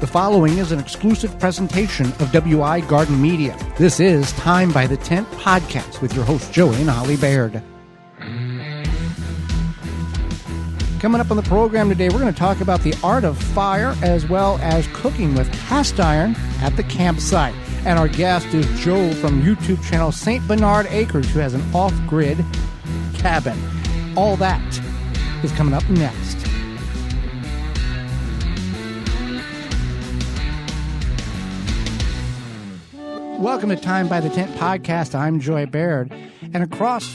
The following is an exclusive presentation of WI Garden Media. This is Time by the Tent podcast with your host, Joey and Holly Baird. Coming up on the program today, we're going to talk about the art of fire as well as cooking with cast iron at the campsite. And our guest is Joe from YouTube channel St. Bernard Acres, who has an off-grid cabin. All that is coming up next. Welcome to Time by the Tent podcast. I'm Joy Baird, and across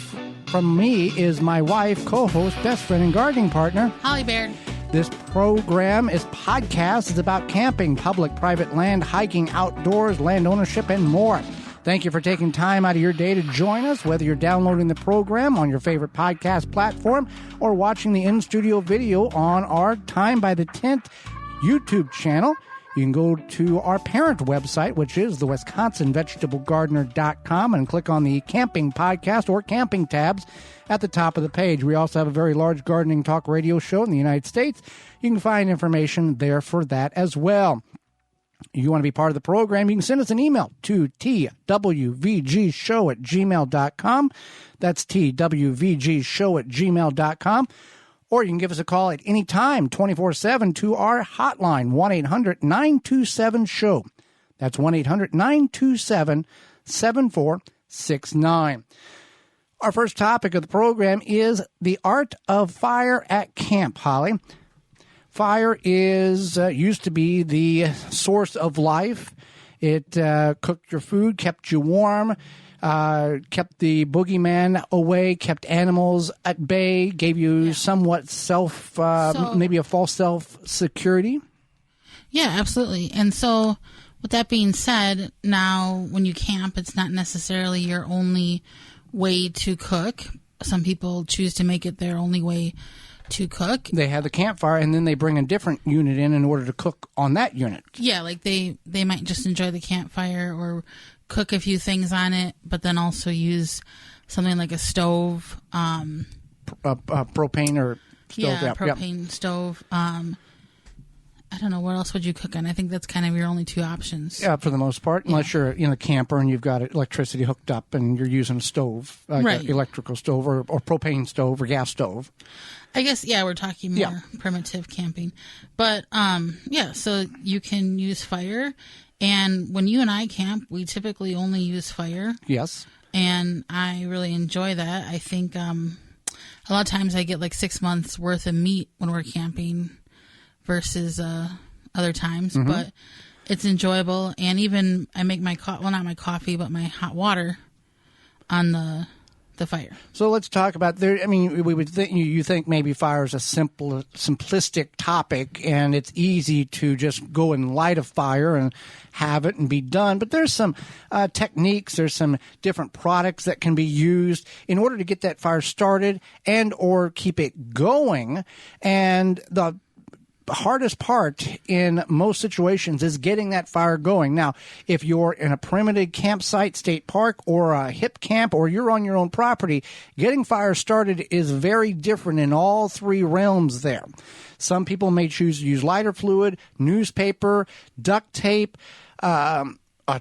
from me is my wife, co-host, best friend, and gardening partner, Holly Baird. This program is podcast. It's about camping, public, private land, hiking, outdoors, land ownership, and more. Thank you for taking time out of your day to join us, whether you're downloading the program on your favorite podcast platform or watching the in-studio video on our Time by the Tent YouTube channel. You can go to our parent website, which is the WisconsinVegetableGardener.com, and click on the camping podcast or camping tabs at the top of the page. We also have a very large gardening talk radio show in the United States. You can find information there for that as well. You want to be part of the program, you can send us an email to twvgshow@gmail.com. That's twvgshow@gmail.com. Or you can give us a call at any time, 24/7, to our hotline, 1-800-927-SHOW. That's 1-800-927-7469. Our first topic of the program is the art of fire at camp, Holly. Fire is used to be the source of life. It cooked your food, kept you warm, kept the boogeyman away, kept animals at bay, gave you somewhat maybe a false self-security. Yeah, absolutely. And so with that being said, now when you camp, it's not necessarily your only way to cook. Some people choose to make it their only way to cook. They have the campfire, and then they bring a different unit in order to cook on that unit. Yeah, like they might just enjoy the campfire or cook a few things on it, but then also use something like a stove. Propane or stove. Yeah, propane stove. I don't know, what else would you cook on? I think that's kind of your only two options. Yeah, for the most part, unless you're in a camper and you've got electricity hooked up and you're using a stove, right. Electrical stove or propane stove or gas stove. I guess, we're talking more primitive camping. But, so you can use fire. And when you and I camp, we typically only use fire. Yes. And I really enjoy that. I think a lot of times I get like 6 months worth of meat when we're camping versus other times. Mm-hmm. But it's enjoyable. And even I make my not my coffee, but my hot water on the fire. So let's talk about there. I mean, we would think you think maybe fire is a simplistic topic, and it's easy to just go and light a fire and have it and be done. But there's some techniques. There's some different products that can be used in order to get that fire started and or keep it going. And the hardest part in most situations is getting that fire going. Now, if you're in a primitive campsite, state park, or a hip camp, or you're on your own property, getting fire started is very different in all three realms there. Some people may choose to use lighter fluid, newspaper, duct tape, a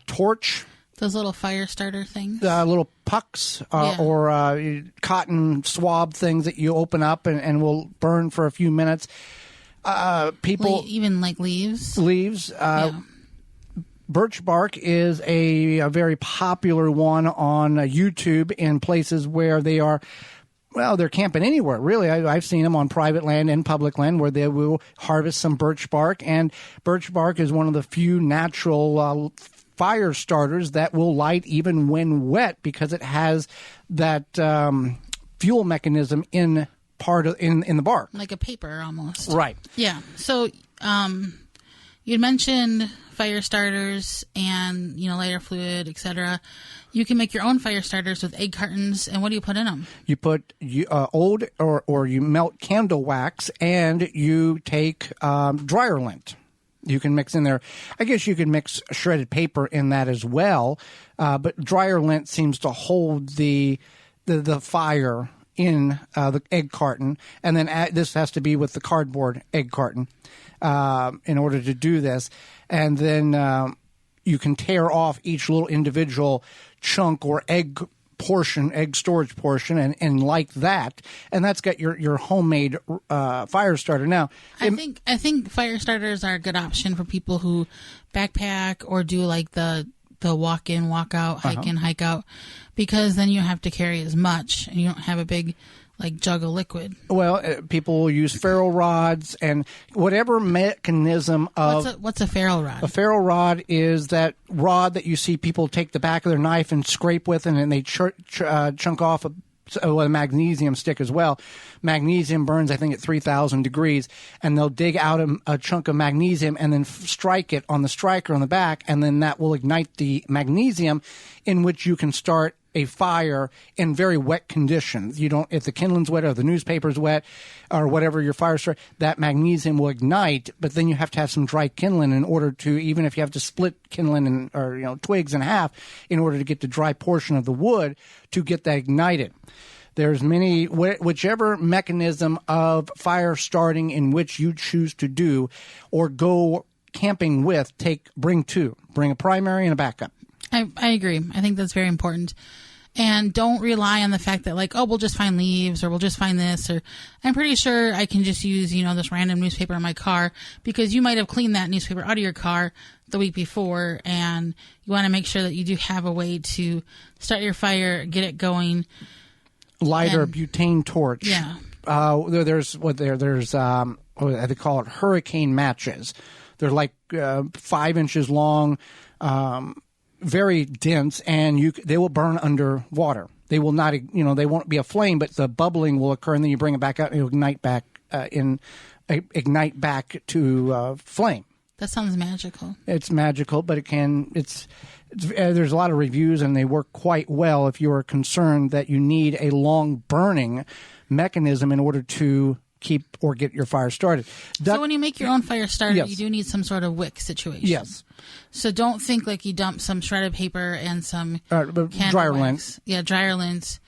torch. Those little fire starter things? Little pucks or cotton swab things that you open up and will burn for a few minutes. People even like leaves. Birch bark is a very popular one on YouTube in places where they're camping anywhere, really. I've seen them on private land and public land where they will harvest some birch bark, and birch bark is one of the few natural fire starters that will light even when wet because it has that fuel mechanism in the bark, like a paper almost. Right. Yeah. So you mentioned fire starters and lighter fluid, etc. You can make your own fire starters with egg cartons. And what do you put in them? You put old or you melt candle wax, and you take dryer lint. You can mix in there. I guess you can mix shredded paper in that as well, but dryer lint seems to hold the fire in the egg carton, and then this has to be with the cardboard egg carton in order to do this. And then you can tear off each little individual chunk or egg storage portion, and like that, and that's got your homemade fire starter. Now, I think fire starters are a good option for people who backpack or do like the walk in, walk out, hike in, hike out, because then you don't have to carry as much and you don't have a big like jug of liquid. Well, people will use ferro rods and whatever mechanism of... What's a ferro rod? A ferro rod is that rod that you see people take the back of their knife and scrape with, and then they chunk off a magnesium stick as well. Magnesium burns, I think, at 3,000 degrees, and they'll dig out a chunk of magnesium and then strike it on the striker on the back, and then that will ignite the magnesium, in which you can start a fire in very wet conditions. You don't, if the kindling's wet or the newspaper's wet or whatever your fire starts, that magnesium will ignite, but then you have to have some dry kindling in order to, even if you have to split kindling or twigs in half in order to get the dry portion of the wood to get that ignited. There's whichever mechanism of fire starting in which you choose to do or go camping with, bring two. Bring a primary and a backup. I agree. I think that's very important. And don't rely on the fact that like, oh, we'll just find leaves or we'll just find this, or I'm pretty sure I can just use, this random newspaper in my car, because you might have cleaned that newspaper out of your car the week before, and you want to make sure that you do have a way to start your fire, get it going. Lighter butane torch. Yeah. There's what they call it, hurricane matches. They're like 5 inches long, very dense, and they will burn under water. They will not, they won't be a flame, but the bubbling will occur, and then you bring it back out, and it'll ignite back to flame. That sounds magical. It's magical, but there's a lot of reviews, and they work quite well if you are concerned that you need a long burning mechanism in order to keep or get your fire started. So when you make your own fire starter, yes. You do need some sort of wick situation. Yes. So don't think like you dump some shredded paper and some dryer lint. Yeah, dryer lint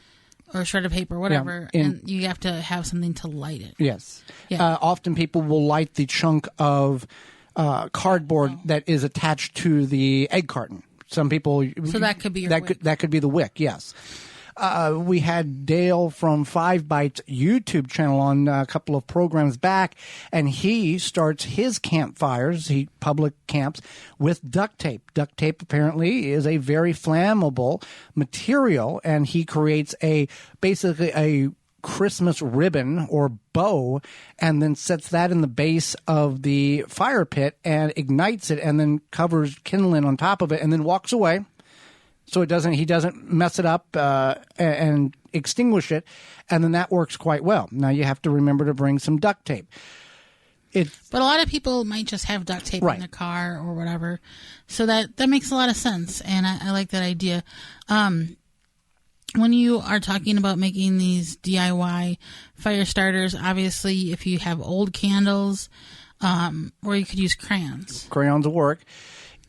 or shredded paper, whatever, and you have to have something to light it. Yes. Yeah. Often people will light the chunk of cardboard that is attached to the egg carton. Some people... So that could be your wick. That could be the wick, yes. We had Dale from 5 Bites YouTube channel on a couple of programs back, and he starts his campfires, public camps, with duct tape. Duct tape apparently is a very flammable material, and he creates basically a Christmas ribbon or bow, and then sets that in the base of the fire pit and ignites it, and then covers kindling on top of it, and then walks away. So he doesn't mess it up and extinguish it, and then that works quite well. Now you have to remember to bring some duct tape. But a lot of people might just have duct tape in their car or whatever, so that makes a lot of sense, and I like that idea. When you are talking about making these DIY fire starters, obviously if you have old candles, or you could use crayons. Crayons will work.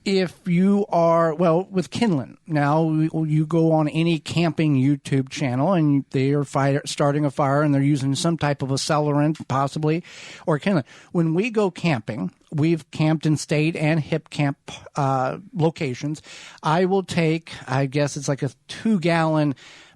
If you are, with kindling, now you go on any camping YouTube channel and they are starting a fire and they're using some type of accelerant possibly, or kindling. When we go camping, we've camped in state and hip camp locations. I will take, I guess it's like a 2-gallon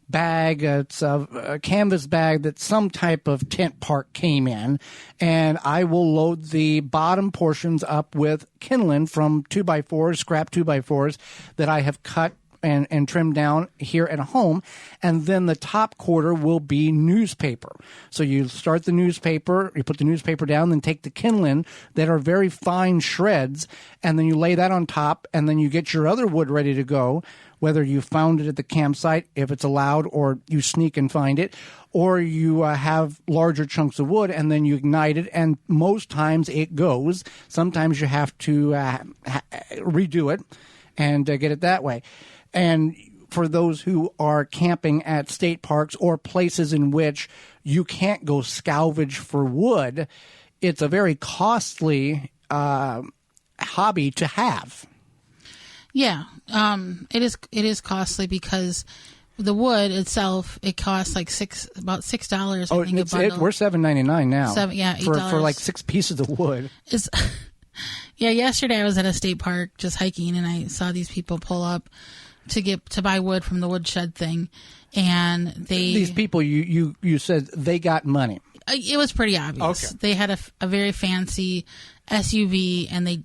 bag. It's a canvas bag that some type of tent park came in, and I will load the bottom portions up with kindling from 2x4s, scrap 2x4s that I have cut and trimmed down here at home, and then the top quarter will be newspaper. So you start the newspaper, you put the newspaper down, then take the kindling that are very fine shreds, and then you lay that on top, and then you get your other wood ready to go, whether you found it at the campsite, if it's allowed, or you sneak and find it, or you have larger chunks of wood, and then you ignite it, and most times it goes. Sometimes you have to redo it and get it that way. And for those who are camping at state parks or places in which you can't go salvage for wood, it's a very costly hobby to have. Yeah, it is costly because the wood itself, it costs like about $6. Oh, we're $7.99 now. $8 for like 6 pieces of wood. Yesterday I was at a state park just hiking, and I saw these people pull up to buy wood from the woodshed thing, and these people you said they got money. It was pretty obvious. Okay. They had a very fancy SUV, and they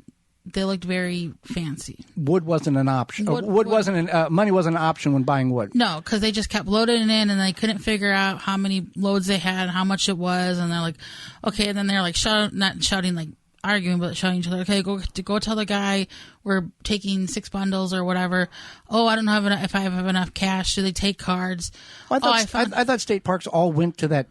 looked very fancy. Wood wasn't an option. Money wasn't an option when buying wood. No, because they just kept loading it in, and they couldn't figure out how many loads they had, how much it was, and they're like, okay. And then they're like not shouting, like arguing, but shouting each other. Okay, go tell the guy we're taking 6 bundles or whatever. Oh, I don't know if I have enough cash. Do they take cards? Well, I thought state parks all went to that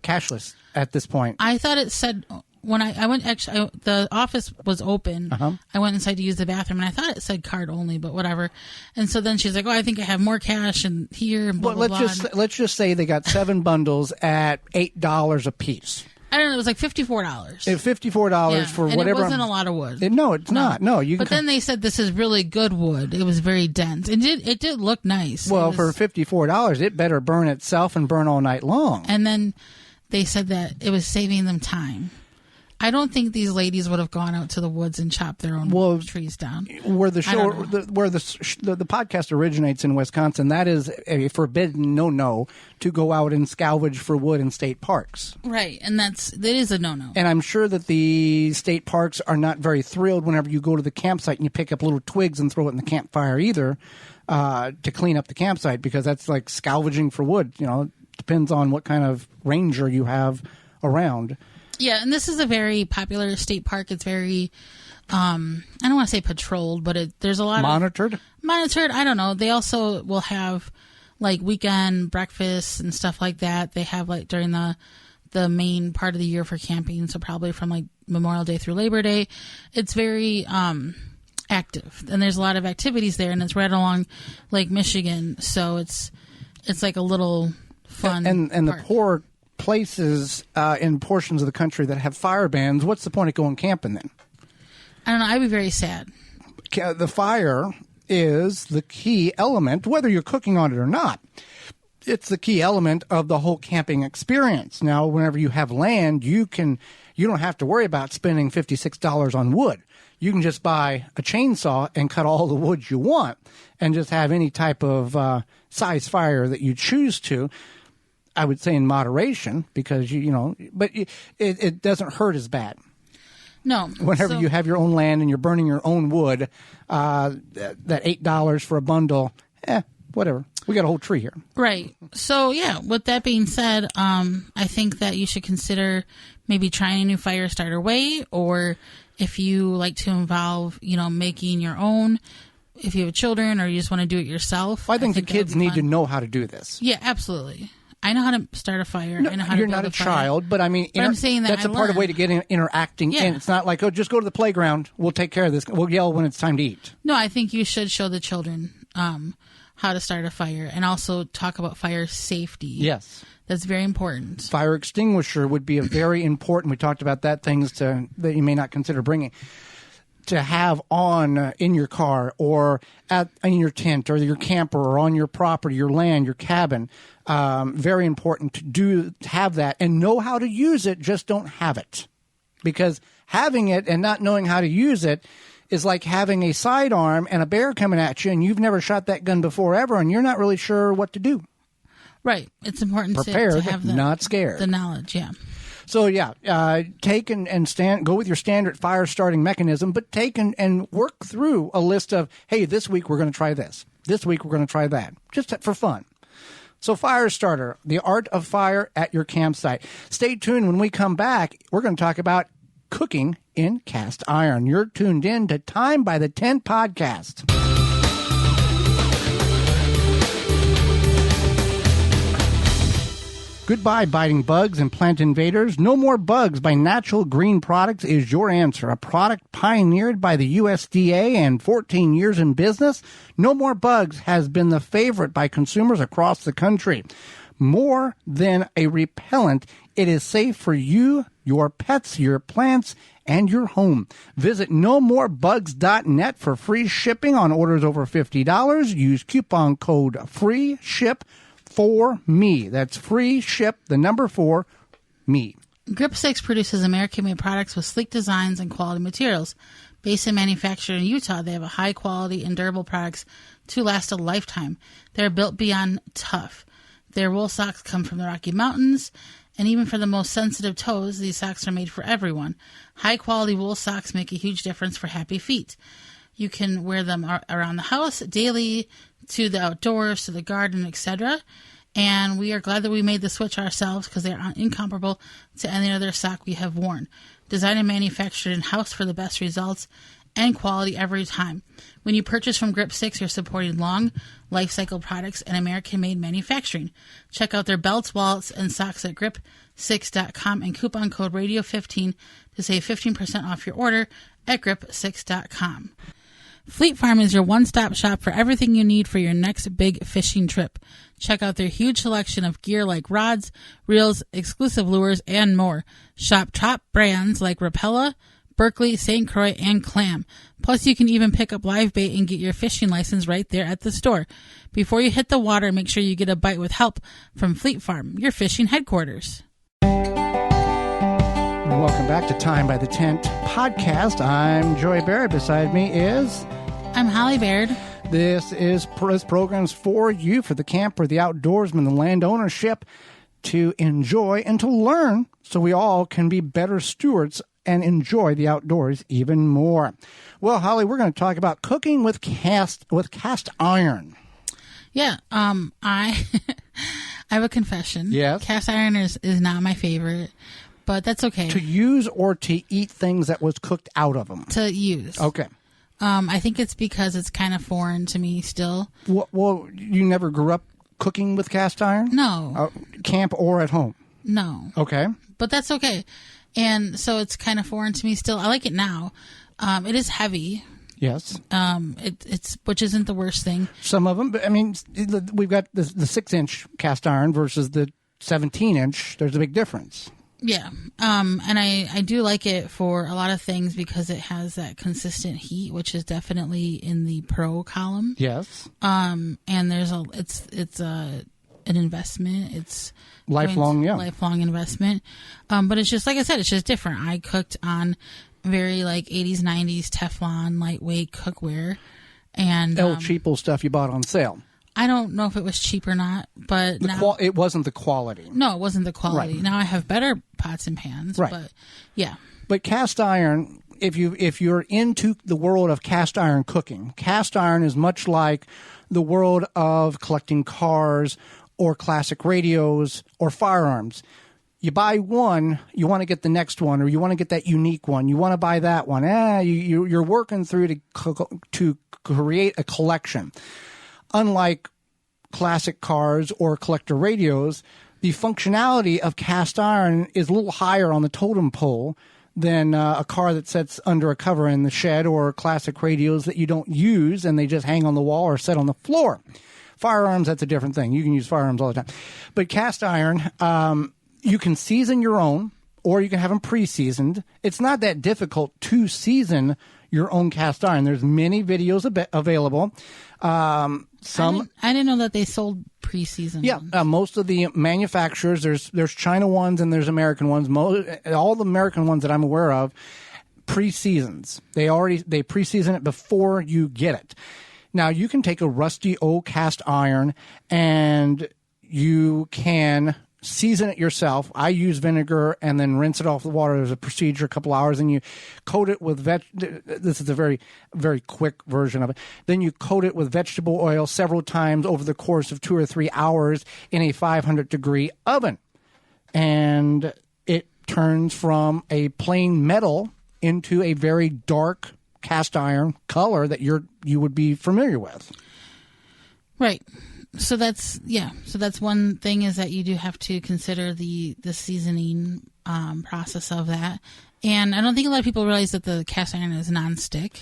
cashless at this point. I thought it said. When I went, actually, the office was open. Uh-huh. I went inside to use the bathroom, and I thought it said card only, but whatever. And so then she's like, "Oh, I think I have more cash and here." And blah, blah, blah. Let's just say they got 7 bundles at $8 a piece. I don't know. It was like $54. $54 for and whatever. It wasn't a lot of wood. No, it's not. No, But then they said this is really good wood. It was very dense. It did look nice. Well, for $54, it better burn itself and burn all night long. And then they said that it was saving them time. I don't think these ladies would have gone out to the woods and chopped their own trees down. Where the podcast originates in Wisconsin, that is a forbidden no to go out and salvage for wood in state parks. Right, and that is a no. And I'm sure that the state parks are not very thrilled whenever you go to the campsite and you pick up little twigs and throw it in the campfire either, to clean up the campsite, because that's like salvaging for wood. Depends on what kind of ranger you have around. Yeah, and this is a very popular state park. It's very, I don't want to say patrolled, but there's a lot monitored. Monitored. I don't know. They also will have like weekend breakfasts and stuff like that. They have like during the main part of the year for camping, so probably from like Memorial Day through Labor Day. It's very active, and there's a lot of activities there, and it's right along Lake Michigan, so it's like a little fun. And the poor places in portions of the country that have fire bans, what's the point of going camping then? I don't know. I'd be very sad. The fire is the key element, whether you're cooking on it or not. It's the key element of the whole camping experience. Now, whenever you have land, you don't have to worry about spending $56 on wood. You can just buy a chainsaw and cut all the wood you want and just have any type of size fire that you choose to. I would say in moderation, because but it doesn't hurt as bad. No. Whenever you have your own land and you're burning your own wood, that $8 for a bundle, whatever. We got a whole tree here. Right. So yeah, with that being said, I think that you should consider maybe trying a new fire starter way, or if you like to involve, making your own. If you have children or you just want to do it yourself. Well, I think the kids need to know how to do this. Yeah, absolutely. I know how to start a fire. No, I know how to you're build not a child, but I mean, I'm saying that's a part of the way to get interacting. Yeah. And it's not like, just go to the playground. We'll take care of this. We'll yell when it's time to eat. No, I think you should show the children how to start a fire, and also talk about fire safety. Yes. That's very important. Fire extinguisher would be a very important. We talked about that, things that you may not consider bringing. To have on in your car or in your tent or your camper or on your property, your land, your cabin. Very important to have that and know how to use it. Just don't have it, because having it and not knowing how to use it is like having a sidearm and a bear coming at you, and you've never shot that gun before ever, and you're not really sure what to do. Right. It's important prepared, to have not scared. The knowledge. Yeah. So, take and go with your standard fire starting mechanism, but take and work through a list of, hey, this week we're going to try this. This week we're going to try that, just for fun. So, fire starter, the art of fire at your campsite. Stay tuned. When we come back, we're going to talk about cooking in cast iron. You're tuned in to Time by the 10 podcast. Goodbye, biting bugs and plant invaders. No More Bugs by Natural Green Products is your answer. A product pioneered by the USDA and 14 years in business, No More Bugs has been the favorite by consumers across the country. More than a repellent, it is safe for you your pets, your plants, and your home. Visit nomorebugs.net for free shipping on orders over $50. Use coupon code FREESHIP4ME. That's free ship, the number 4, me. Grip 6 produces American-made products with sleek designs and quality materials. Based and manufactured in Utah, they have a high-quality and durable products to last a lifetime. They're built beyond tough. Their wool socks come from the Rocky Mountains, and even for the most sensitive toes, these socks are made for everyone. High-quality wool socks make a huge difference for happy feet. You can wear them around the house, daily, to the outdoors, to the garden, etc., and we are glad that we made the switch ourselves because they are incomparable to any other sock we have worn. Designed and manufactured in-house for the best results and quality every time. When you purchase from Grip 6, you're supporting long life cycle products and American-made manufacturing. Check out their belts, wallets, and socks at grip6.com and coupon code radio15 to save 15% off your order at grip6.com. Fleet Farm is your one-stop shop for everything you need for your next big fishing trip. Check out their huge selection of gear like rods, reels, exclusive lures, and more. Shop top brands like Rapella, Berkeley, St. Croix, and Clam. Plus, you can even pick up live bait and get your fishing license right there at the store. Before you hit the water, make sure you get a bite with help from Fleet Farm, your fishing headquarters. Welcome back to Time by the Tent podcast. I'm Joey Baird. Beside me is... I'm Holly Baird. This program's for you, for the camper, the outdoorsman, the land ownership, to enjoy and to learn so we all can be better stewards and enjoy the outdoors even more. Well, Holly, we're going to talk about cooking with cast iron. Yeah, I have a confession. Yes. Cast iron is not my favorite, but that's okay. To use or to eat things that was cooked out of them? To use. Okay. I think it's because it's kind of foreign to me still. Well, you never grew up cooking with cast iron? No. Camp or at home? No. Okay. But that's okay. And so it's kind of foreign to me still. I like it now. It is heavy. Yes. It's which isn't the worst thing. Some of them, but I mean, we've got the 6-inch cast iron versus the 17-inch. There's a big difference. Yeah. And I do like it for a lot of things because it has that consistent heat, which is definitely in the pro column. Yes. And there's it's an investment. It's lifelong investment. But it's just, like I said, it's just different. I cooked on very like 80s, 90s Teflon, lightweight cookware. And El Cheapo stuff you bought on sale. I don't know if it was cheap or not, but it wasn't the quality. No, it wasn't the quality. Right. Now I have better pots and pans, right. But yeah. But cast iron, if you're into the world of cast iron cooking, cast iron is much like the world of collecting cars or classic radios or firearms. You buy one, you want to get the next one, or you want to get that unique one. You want to buy that one. You're working through to create a collection. Unlike classic cars or collector radios, the functionality of cast iron is a little higher on the totem pole than a car that sits under a cover in the shed, or classic radios that you don't use and they just hang on the wall or sit on the floor. Firearms, that's a different thing. You can use firearms all the time. But cast iron, you can season your own, or you can have them pre-seasoned. It's not that difficult to season your own cast iron. There's many videos available. I didn't know that they sold pre-seasoned. Yeah, most of the manufacturers, there's China ones and there's American ones. All the American ones that I'm aware of, pre-seasons. They pre-season it before you get it. Now you can take a rusty old cast iron and you can season it yourself. I use vinegar and then rinse it off the water. There's a procedure, a couple hours, and you coat it with this is a very, very quick version of it. Then you coat it with vegetable oil several times over the course of 2 or 3 hours in a 500-degree oven. And it turns from a plain metal into a very dark cast iron color that you would be familiar with. Right. So that's one thing, is that you do have to consider the seasoning process of that. And I don't think a lot of people realize that the cast iron is nonstick.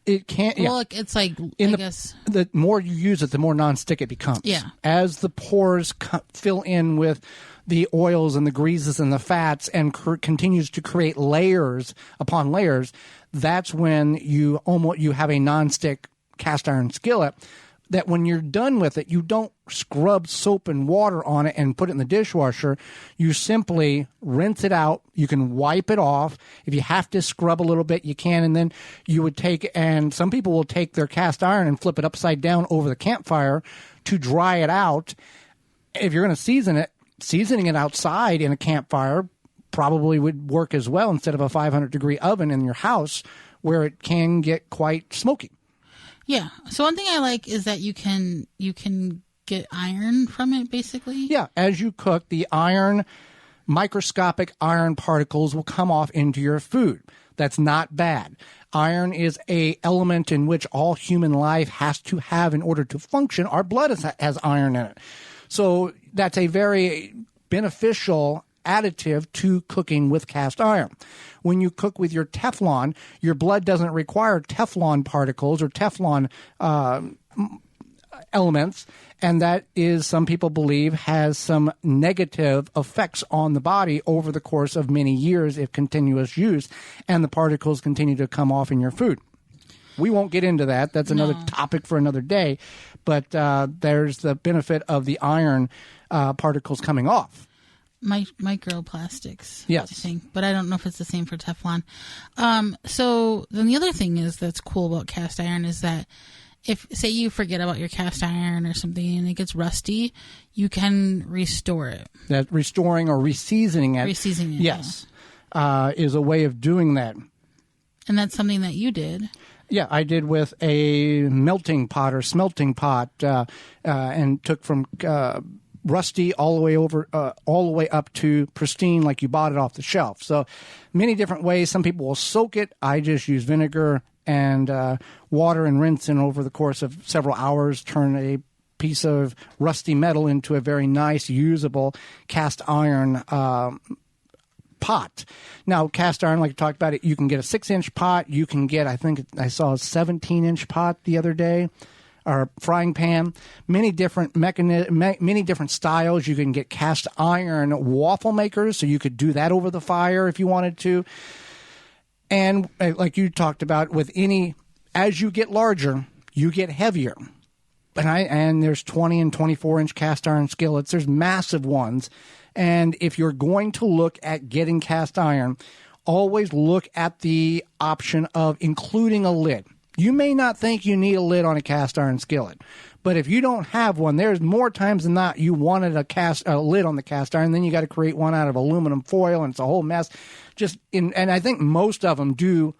It can't. Well, yeah. It's like, I guess the more you use it, the more nonstick it becomes. Yeah. As the pores fill in with the oils and the greases and the fats and continues to create layers upon layers, that's when you have a nonstick cast iron skillet that when you're done with it, you don't scrub soap and water on it and put it in the dishwasher. You simply rinse it out. You can wipe it off. If you have to scrub a little bit, you can. And then you would and some people will take their cast iron and flip it upside down over the campfire to dry it out. If you're going to seasoning it outside in a campfire probably would work as well instead of a 500-degree oven in your house where it can get quite smoky. Yeah. So one thing I like is that you can get iron from it, basically. Yeah. As you cook, the microscopic iron particles will come off into your food. That's not bad. Iron is a element in which all human life has to have in order to function. Our blood has iron in it. So that's a very beneficial additive to cooking with cast iron. When you cook with your Teflon, your blood doesn't require Teflon particles or Teflon elements, and that is, some people believe, has some negative effects on the body over the course of many years if continuous use, and the particles continue to come off in your food. We won't get into that. That's another topic for another day, but there's the benefit of the iron particles coming off. Microplastics, yes, I think, but I don't know if it's the same for Teflon. So then the other thing that's cool about cast iron is that if, say, you forget about your cast iron or something and it gets rusty, you can restore it. That restoring or reseasoning it, yes, is a way of doing that. And that's something that you did. Yeah, I did with a melting pot or smelting pot, and took from rusty all the way up to pristine, like you bought it off the shelf. So many different ways. Some people will soak it. I just use vinegar and water and rinse, and over the course of several hours turn a piece of rusty metal into a very nice, usable cast iron pot. Now, cast iron, like you talked about it, you can get a 6-inch pot. You can get, I think I saw a 17-inch pot the other day, or frying pan. Many different many different styles. You can get cast iron waffle makers, so you could do that over the fire if you wanted to. And like you talked about, as you get larger, you get heavier. And there's 20 and 24-inch cast iron skillets. There's massive ones. And if you're going to look at getting cast iron, always look at the option of including a lid. You may not think you need a lid on a cast iron skillet, but if you don't have one, there's more times than not you wanted a lid on the cast iron, then you got to create one out of aluminum foil, and it's a whole mess. And I think most of them do.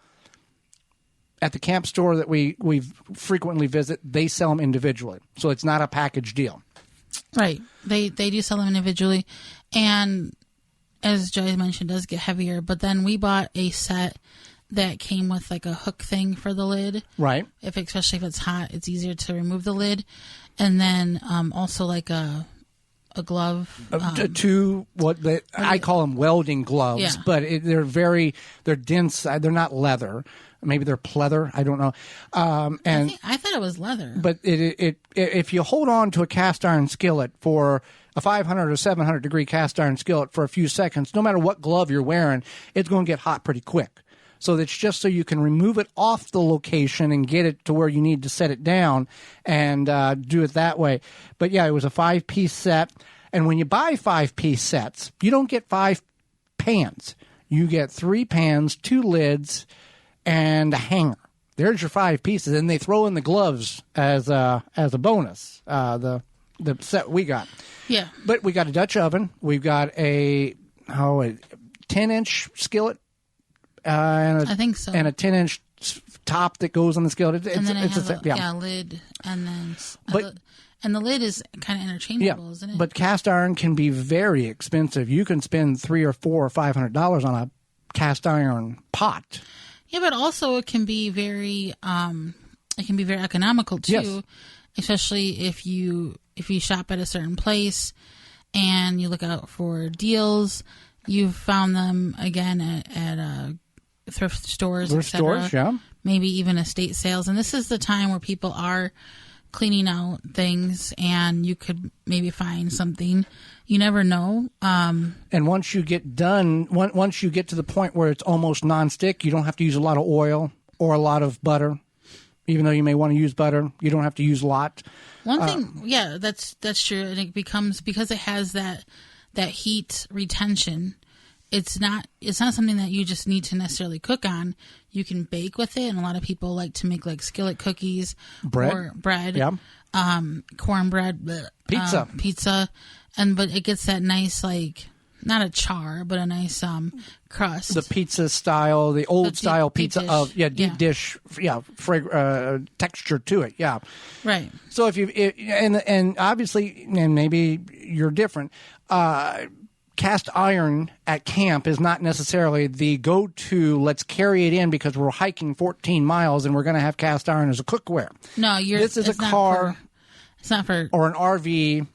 At the camp store that we frequently visit, they sell them individually, so it's not a package deal. Right, they do sell them individually, and as Joey mentioned, does get heavier. But then we bought a set that came with like a hook thing for the lid. Right. Especially if it's hot, it's easier to remove the lid. And then also like a glove. I call them welding gloves, yeah. But they're dense. They're not leather. Maybe they're pleather. I don't know. I thought it was leather. But if you hold on to a cast iron skillet for a 500 or 700 degree cast iron skillet for a few seconds, no matter what glove you're wearing, it's going to get hot pretty quick. So that's just so you can remove it off the location and get it to where you need to set it down and do it that way. But yeah, it was a 5-piece set. And when you buy 5-piece sets, you don't get 5 pans. You get 3 pans, 2 lids, and a hanger. There's your 5 pieces. And they throw in the gloves as a bonus, the set we got. Yeah. But we got a Dutch oven. We've got a 10-inch skillet. I think so. And a 10-inch top that goes on the skillet. And then it has a lid, and then and the lid is kind of interchangeable, isn't it? But cast iron can be very expensive. You can spend $300 or $400 or $500 on a cast iron pot. Yeah, but also it can be very economical too, yes. Especially if you shop at a certain place and you look out for deals. You've found them again at thrift stores, etc. Yeah. Maybe even estate sales. And this is the time where people are cleaning out things, and you could maybe find something. You never know. And once you get done, once you get to the point where it's almost nonstick, you don't have to use a lot of oil or a lot of butter. Even though you may want to use butter, you don't have to use a lot. One thing, yeah, that's true. And it becomes, because it has that heat retention, it's not something that you just need to necessarily cook on. You can bake with it, and a lot of people like to make like skillet cookies, bread, yeah, cornbread, pizza, but it gets that nice, like, not a char, but a nice crust. The pizza style, the old style pizza deep dish, texture to it, yeah. Right. So and obviously, and maybe you're different. Cast iron at camp is not necessarily the go-to. Let's carry it in because we're hiking 14 miles and we're going to have cast iron as a cookware. No, this is a car. It's not for or an RV.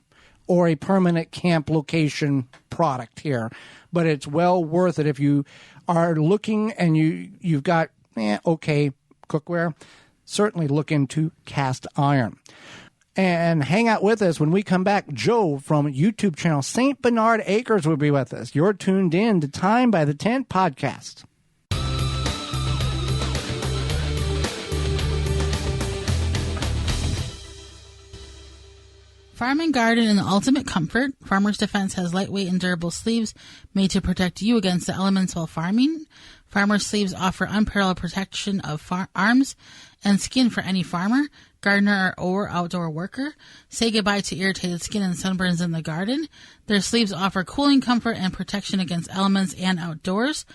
Or a permanent camp location product here. But it's well worth it if you are looking and you've got, cookware. Certainly look into cast iron. And hang out with us when we come back. Joe from YouTube channel St. Bernard Acres will be with us. You're tuned in to Time by the Tent podcast. Farm and garden in the ultimate comfort. Farmer's Defense has lightweight and durable sleeves made to protect you against the elements while farming. Farmer's sleeves offer unparalleled protection of arms and skin for any farmer, gardener, or outdoor worker. Say goodbye to irritated skin and sunburns in the garden. Their sleeves offer cooling comfort and protection against elements and outdoors.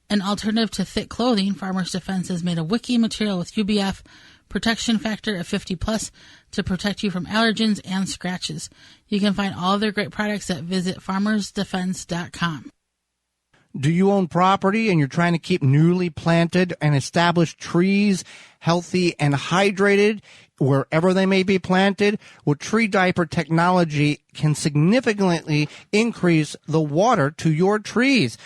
An alternative to thick clothing, Farmer's Defense is made of wicking material with UBF protection factor of 50+ to protect you from allergens and scratches. You can find all of their great products at visit farmersdefense.com. Do you own property and you're trying to keep newly planted and established trees healthy and hydrated wherever they may be planted? Well, tree diaper technology can significantly increase the water to your trees.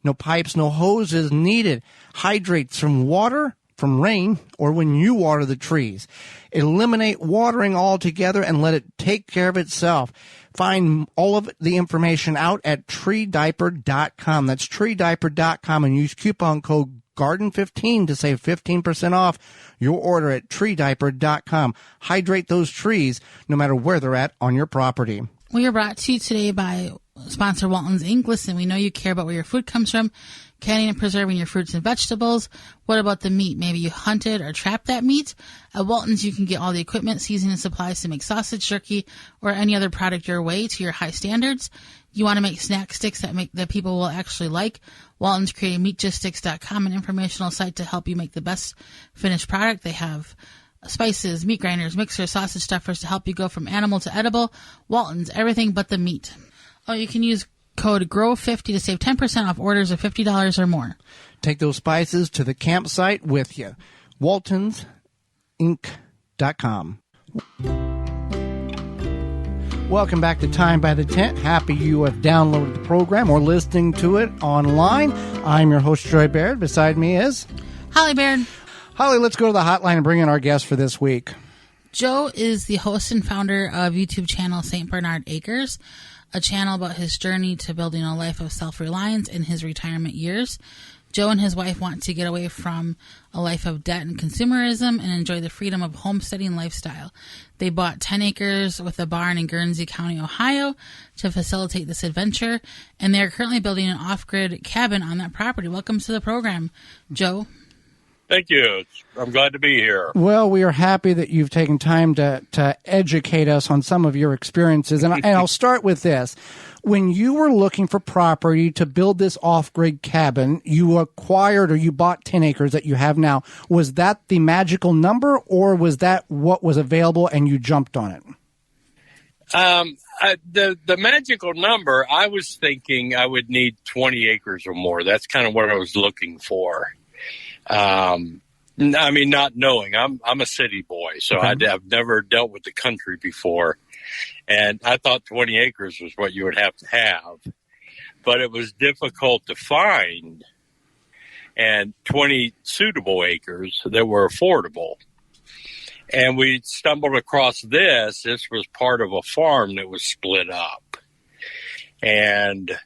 No pipes, no hoses needed. Hydrates from water, from rain, or when you water the trees. Eliminate watering altogether and let it take care of itself. Find all of the information out at treediaper.com. That's treediaper.com, and use coupon code GARDEN15 to save 15% off your order at treediaper.com. Hydrate those trees no matter where they're at on your property. We are brought to you today by sponsor Walton's Inc. Listen, we know you care about where your food comes from, canning and preserving your fruits and vegetables. What about the meat? Maybe you hunted or trapped that meat. At Walton's, you can get all the equipment, seasoning, and supplies to make sausage, jerky, or any other product your way to your high standards. You want to make snack sticks that people will actually like? Walton's created meatgistics.com, an informational site to help you make the best finished product. They have spices, meat grinders, mixers, sausage stuffers to help you go from animal to edible. Walton's, everything but the meat. Oh, you can use code GROW50 to save 10% off orders of $50 or more. Take those spices to the campsite with you. WaltonsInc.com. Welcome back to Time by the Tent. Happy you have downloaded the program or listening to it online. I'm your host, Joey Baird. Beside me is Holly Baird. Holly, let's go to the hotline and bring in our guest for this week. Joe is the host and founder of YouTube channel St. Bernard Acres, a channel about his journey to building a life of self-reliance in his retirement years. Joe and his wife want to get away from a life of debt and consumerism and enjoy the freedom of homesteading lifestyle. They bought 10 acres with a barn in Guernsey County, Ohio to facilitate this adventure, and they are currently building an off-grid cabin on that property. Welcome to the program, Joe. Thank you. I'm glad to be here. Well, we are happy that you've taken time to educate us on some of your experiences. And I'll start with this. When you were looking for property to build this off-grid cabin, you acquired or you bought 10 acres that you have now. Was that the magical number, or was that what was available and you jumped on it? The magical number, I was thinking I would need 20 acres or more. That's kind of what I was looking for. I mean, not knowing. I'm a city boy, so okay. I've never dealt with the country before, and I thought 20 acres was what you would have to have, but it was difficult to find, and 20 suitable acres that were affordable. And we stumbled across this. This was part of a farm that was split up. And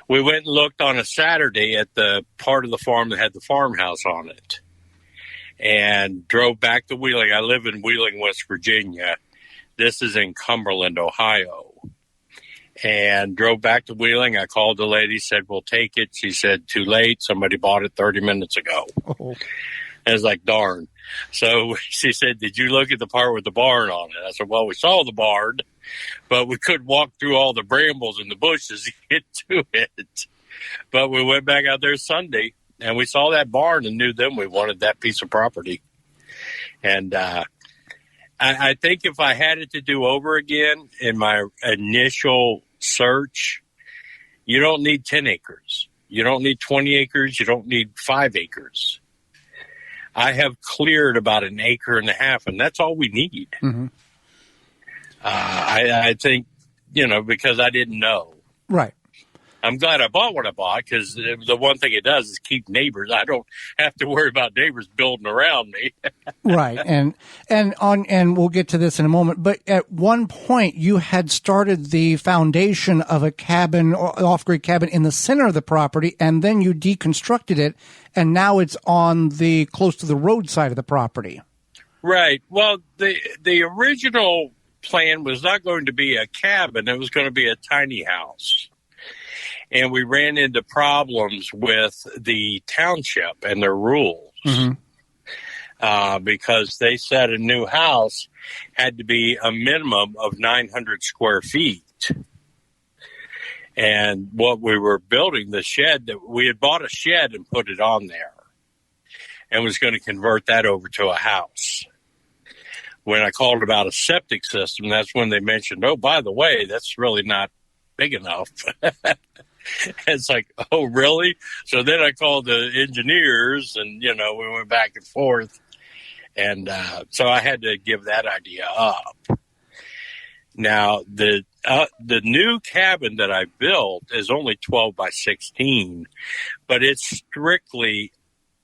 we went and looked on a Saturday at the part of the farm that had the farmhouse on it. And drove back to Wheeling. I live in Wheeling, West Virginia. This is in Cumberland, Ohio. And drove back to Wheeling. I called the lady, said, we'll take it. She said, too late. Somebody bought it 30 minutes ago. Oh. I was like, darn. So she said, did you look at the part with the barn on it? I said, well, we saw the barn, but we couldn't walk through all the brambles and the bushes to get to it. But we went back out there Sunday, and we saw that barn and knew then we wanted that piece of property. And I think if I had it to do over again in my initial search, you don't need 10 acres. You don't need 20 acres. You don't need 5 acres. I have cleared about 1.5 acres, and that's all we need. Mm-hmm. I think, because I didn't know. Right. I'm glad I bought what I bought, because the one thing it does is keep neighbors. I don't have to worry about neighbors building around me. Right. And we'll get to this in a moment. But at one point, you had started the foundation of a cabin, off-grid cabin in the center of the property, and then you deconstructed it, and now it's on the close to the road side of the property. Right. Well, the original plan was not going to be a cabin. It was going to be a tiny house. And we ran into problems with the township and their rules. Mm-hmm. Because they said a new house had to be a minimum of 900 square feet. And what we were building, the shed, that we had bought a shed and put it on there and was going to convert that over to a house. When I called about a septic system, that's when they mentioned, oh, by the way, that's really not big enough. It's like, oh, really? So then I called the engineers, and, we went back and forth. And so I had to give that idea up. Now, the new cabin that I built is only 12 by 16, but it's strictly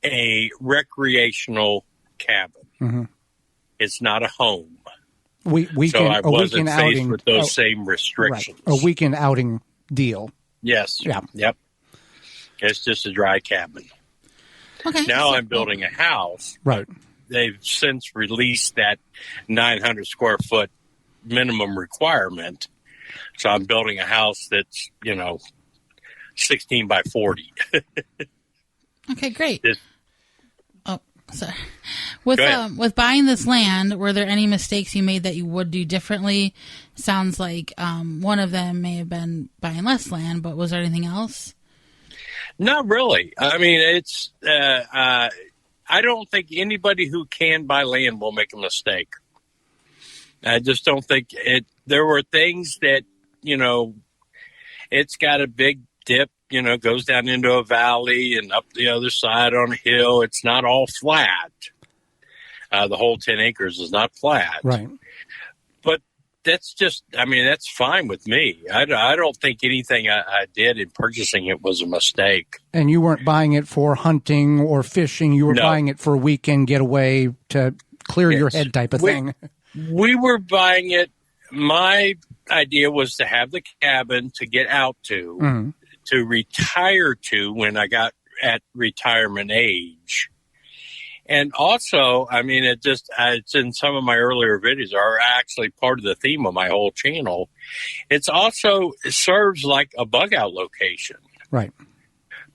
a recreational cabin. Mm-hmm. It's not a home. So I wasn't faced with those same restrictions. Right. A weekend outing deal. Yes. Yeah. Yep. It's just a dry cabin. Okay. Now I'm building a house. Right. They've since released that 900 square foot minimum requirement. So I'm building a house that's, 16 by 40. Okay, great. Sorry. With buying this land, were there any mistakes you made that you would do differently? Sounds like one of them may have been buying less land, but was there anything else? Not really. I mean, it's I don't think anybody who can buy land will make a mistake. I just don't think it. There were things that, it's got a big dip, goes down into a valley and up the other side on a hill. It's not all flat. The whole 10 acres is not flat. Right. But that's that's fine with me. I don't think anything I did in purchasing it was a mistake. And you weren't buying it for hunting or fishing. You were buying it for a weekend getaway to clear your head type of thing. We were buying it. My idea was to have the cabin to get out to, mm-hmm. to retire to when I got at retirement age. And also, it's in some of my earlier videos, are actually part of the theme of my whole channel. It serves like a bug out location. Right.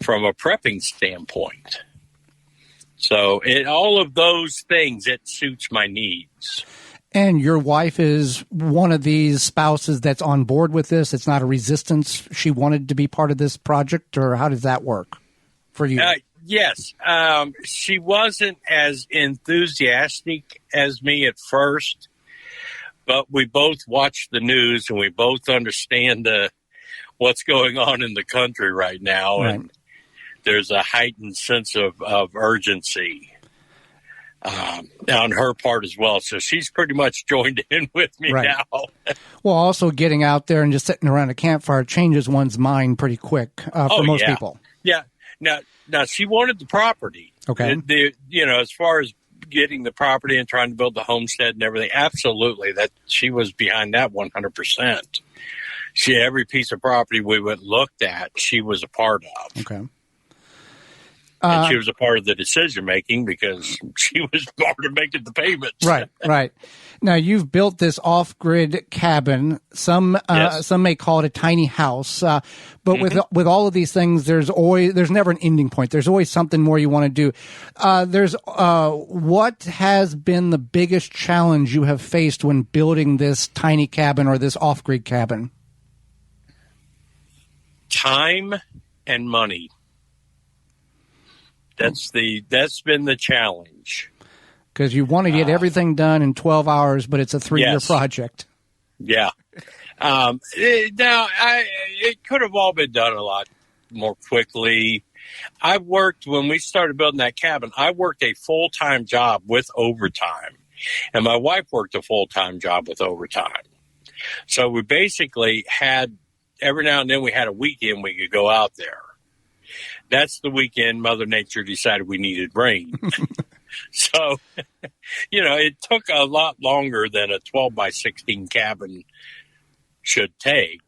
From a prepping standpoint. So all of those things, it suits my needs. And your wife is one of these spouses that's on board with this? It's not a resistance? She wanted to be part of this project, or how does that work for you? Yes. She wasn't as enthusiastic as me at first, but we both watch the news and we both understand what's going on in the country right now. Right. And there's a heightened sense of urgency on her part as well. So she's pretty much joined in with me now. Well, also getting out there and just sitting around a campfire changes one's mind pretty quick for most people. Yeah. Now she wanted the property. Okay. As far as getting the property and trying to build the homestead and everything, absolutely, that she was behind that 100%. Every piece of property we went looked at, she was a part of. Okay. And she was a part of the decision making because she was part of making the payments. Right. Now you've built this off-grid cabin. Some may call it a tiny house, but with all of these things, there's never an ending point. There's always something more you want to do. What has been the biggest challenge you have faced when building this tiny cabin or this off-grid cabin? Time and money. That's been the challenge. Because you want to get everything done in 12 hours, but it's a 3-year project. Yeah. It could have all been done a lot more quickly. When we started building that cabin, I worked a full-time job with overtime. And my wife worked a full-time job with overtime. So we basically had, every now and then we had a weekend we could go out there. That's the weekend Mother Nature decided we needed rain. So, it took a lot longer than a 12 by 16 cabin should take.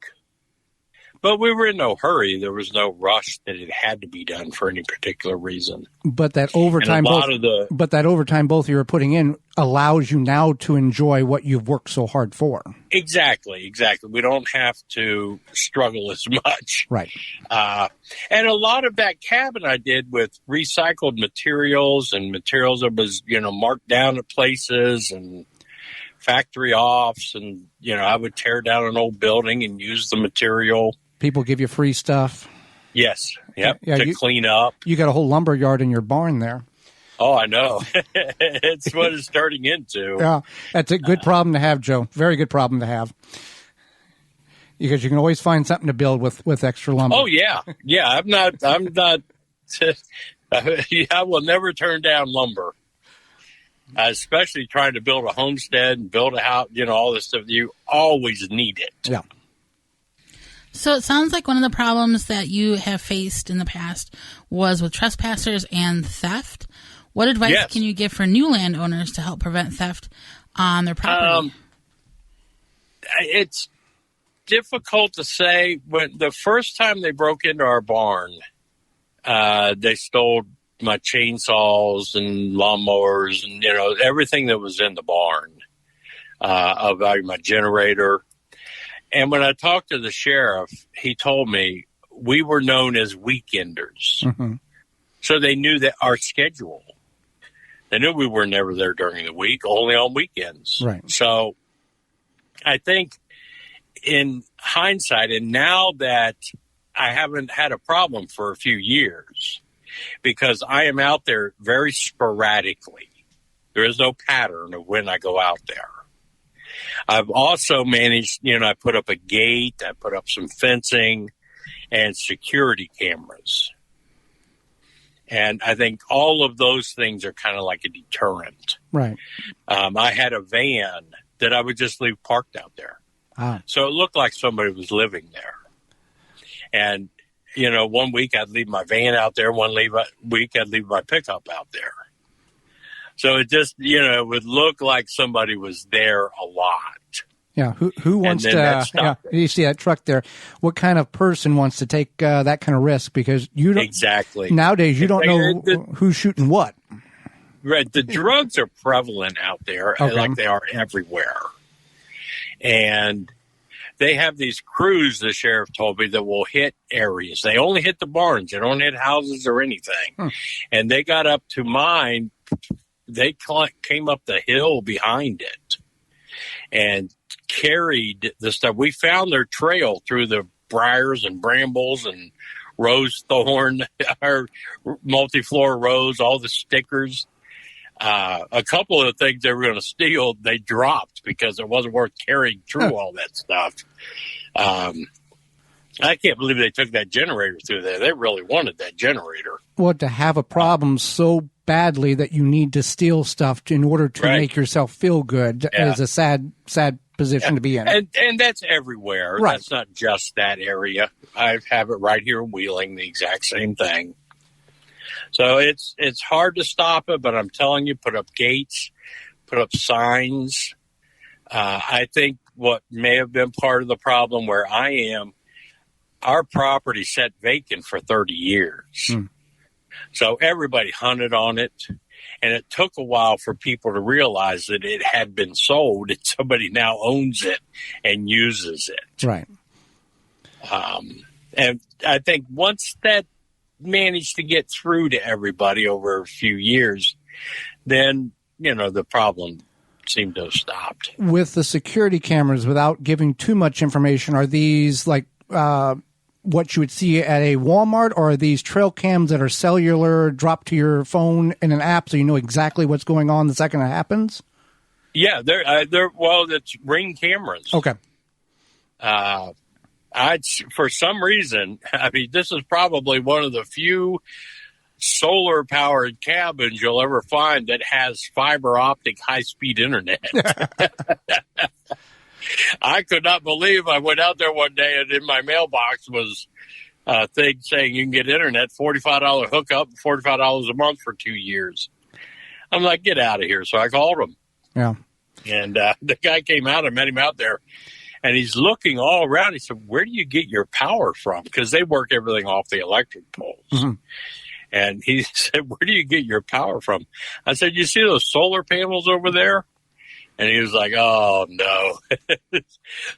But we were in no hurry. There was no rush that it had to be done for any particular reason. But that overtime, both you were putting in allows you now to enjoy what you've worked so hard for. Exactly. We don't have to struggle as much. Right. And a lot of that cabin I did with recycled materials and materials that was, marked down at places and factory offs. And, I would tear down an old building and use the material. People give you free stuff. Yes. Yep. To clean up. You got a whole lumber yard in your barn there. Oh, I know. It's what it's turning into. Yeah. That's a good problem to have, Joe. Very good problem to have. Because you can always find something to build with extra lumber. Oh, yeah. Yeah. I'm not, I will never turn down lumber. Especially trying to build a homestead and build a house, all this stuff. You always need it. Yeah. So it sounds like one of the problems that you have faced in the past was with trespassers and theft. What advice can you give for new landowners to help prevent theft on their property? It's difficult to say. When the first time they broke into our barn, they stole my chainsaws and lawnmowers and, everything that was in the barn, about my generator. And when I talked to the sheriff, he told me we were known as weekenders. Mm-hmm. So they knew that our schedule. They knew we were never there during the week, only on weekends. Right. So I think in hindsight, and now that I haven't had a problem for a few years, because I am out there very sporadically. There is no pattern of when I go out there. I've also managed, I put up a gate, I put up some fencing and security cameras. And I think all of those things are kind of like a deterrent. Right. I had a van that I would just leave parked out there. Ah. So it looked like somebody was living there. And, 1 week I'd leave my van out there, week I'd leave my pickup out there. So it just, it would look like somebody was there a lot. Yeah, who wants to? Yeah, you see that truck there. What kind of person wants to take that kind of risk? Because you don't exactly nowadays. You don't know who's shooting what. Right, the drugs are prevalent out there, like they are everywhere, and they have these crews. The sheriff told me that will hit areas. They only hit the barns. They don't hit houses or anything. And they got up to mine. They came up the hill behind it and carried the stuff. We found their trail through the briars and brambles and rose thorn, or multi-floor rose, all the stickers. A couple of the things they were going to steal, they dropped because it wasn't worth carrying through all that stuff. I can't believe they took that generator through there. They really wanted that generator. Well, to have a problem so badly that you need to steal stuff in order to make yourself feel good is a sad position to be in. And that's everywhere. Right. That's not just that area. I have it right here in Wheeling, the exact same thing. So it's hard to stop it, but I'm telling you, put up gates, put up signs. I think what may have been part of the problem where I am, our property sat vacant for 30 years. So everybody hunted on it, and it took a while for people to realize that it had been sold and somebody now owns it and uses it. Right. And I think once that managed to get through to everybody over a few years, then, the problem seemed to have stopped. With the security cameras, without giving too much information, are these like what you would see at a Walmart, or are these trail cams that are cellular, drop to your phone in an app so you know exactly what's going on the second it happens? Yeah, it's Ring cameras. Okay. For some reason, this is probably one of the few solar-powered cabins you'll ever find that has fiber optic high-speed internet. I could not believe I went out there one day and in my mailbox was a thing saying you can get internet, $45 hookup, $45 a month for 2 years. I'm like, get out of here. So I called him. Yeah. And the guy came out. I met him out there. And he's looking all around. He said, where do you get your power from? Because they work everything off the electric poles. Mm-hmm. And he said, where do you get your power from? I said, you see those solar panels over there? And he was like, oh, no.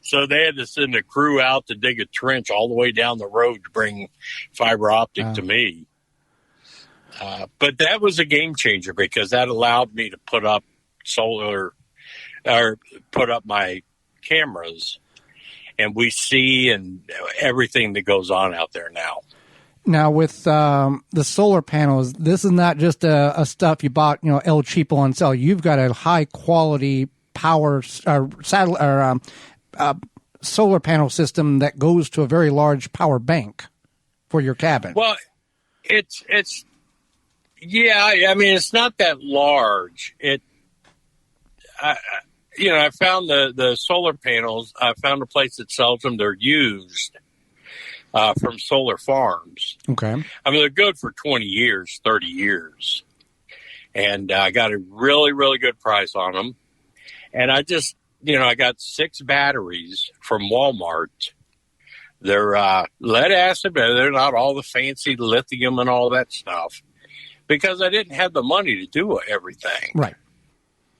So they had to send a crew out to dig a trench all the way down the road to bring fiber optic to me. But that was a game changer because that allowed me to put up put up my cameras, and we see and everything that goes on out there now. Now, with the solar panels, this is not just a stuff you bought, El Cheapo on sale. You've got a high quality power solar panel system that goes to a very large power bank for your cabin. Well, it's not that large. I found the solar panels. I found a place that sells them. They're used from solar farms. Okay. They're good for 20 years, 30 years. And I got a really, really good price on them. And I just, I got 6 batteries from Walmart. They're lead acid, but they're not all the fancy lithium and all that stuff because I didn't have the money to do everything. Right.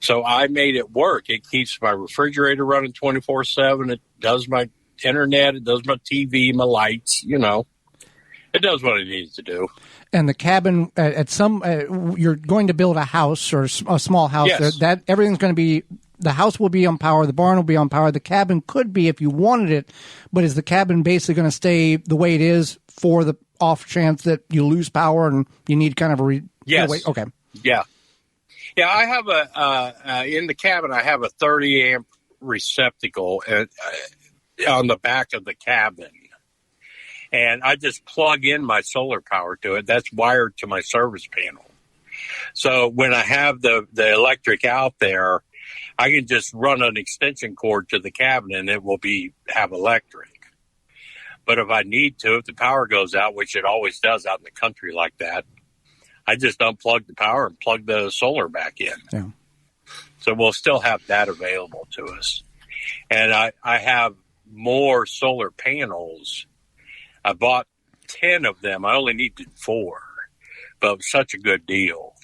So I made it work. It keeps my refrigerator running 24/7. It does my internet. It does my TV, my lights. It does what it needs to do. And the cabin you're going to build a house or a small house. Yes. That everything's going to be. The house will be on power. The barn will be on power. The cabin could be if you wanted it, but is the cabin basically going to stay the way it is for the off chance that you lose power and you need kind of a yes. Okay. Yeah. Yeah, I have in the cabin, I have a 30 amp receptacle on the back of the cabin. And I just plug in my solar power to it. That's wired to my service panel. So when I have the electric out there, I can just run an extension cord to the cabin and it will have electric. But if I need to, if the power goes out, which it always does out in the country like that, I just unplug the power and plug the solar back in. Yeah. So we'll still have that available to us. And I have more solar panels. I bought 10 of them. I only needed 4, but it was such a good deal.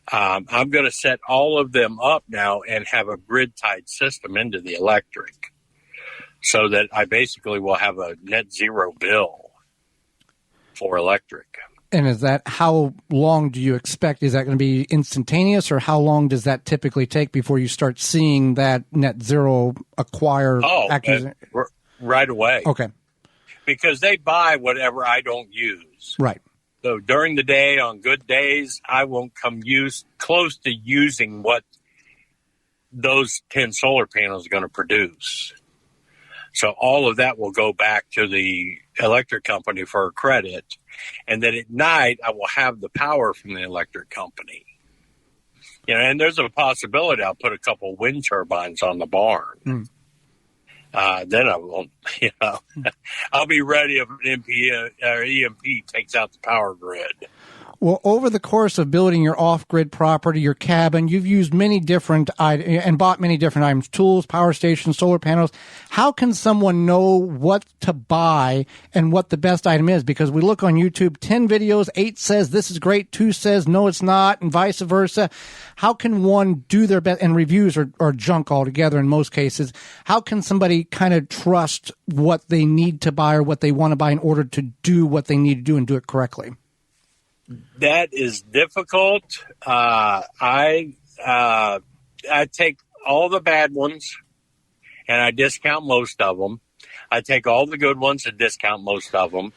I'm going to set all of them up now and have a grid-tied system into the electric so that I basically will have a net zero bill for electric. And is that, how long do you expect? Is that going to be instantaneous, or how long does that typically take before you start seeing that net zero acquire? Right away. Okay. Because they buy whatever I don't use. Right. So during the day, on good days, I won't come close to using what those 10 solar panels are going to produce. So all of that will go back to the electric company for a credit. And then at night, I will have the power from the electric company. And there's a possibility I'll put a couple wind turbines on the barn. Mm. Then I won't, I'll be ready if an EMP takes out the power grid. Well, over the course of building your off-grid property, your cabin, you've used many different and bought many different items, tools, power stations, solar panels. How can someone know what to buy and what the best item is? Because we look on YouTube, 10 videos, 8 says this is great, 2 says no, it's not, and vice versa. How can one do their best? And reviews are junk altogether in most cases. How can somebody kind of trust what they need to buy or what they want to buy in order to do what they need to do and do it correctly? That is difficult. I take all the bad ones and I discount most of them. I take all the good ones and discount most of them.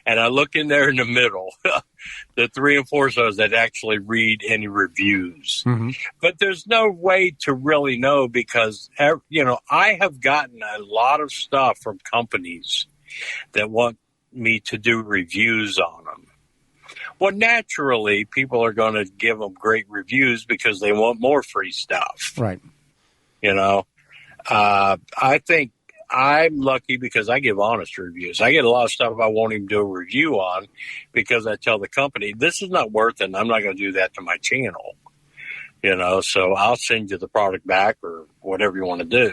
And I look in there in the middle, the 3 and 4 stars that actually read any reviews. Mm-hmm. But there's no way to really know because, I have gotten a lot of stuff from companies that want me to do reviews on them. Well, naturally, people are going to give them great reviews because they want more free stuff. Right. I think I'm lucky because I give honest reviews. I get a lot of stuff I won't even do a review on because I tell the company, this is not worth it, and I'm not going to do that to my channel. So I'll send you the product back or whatever you want to do.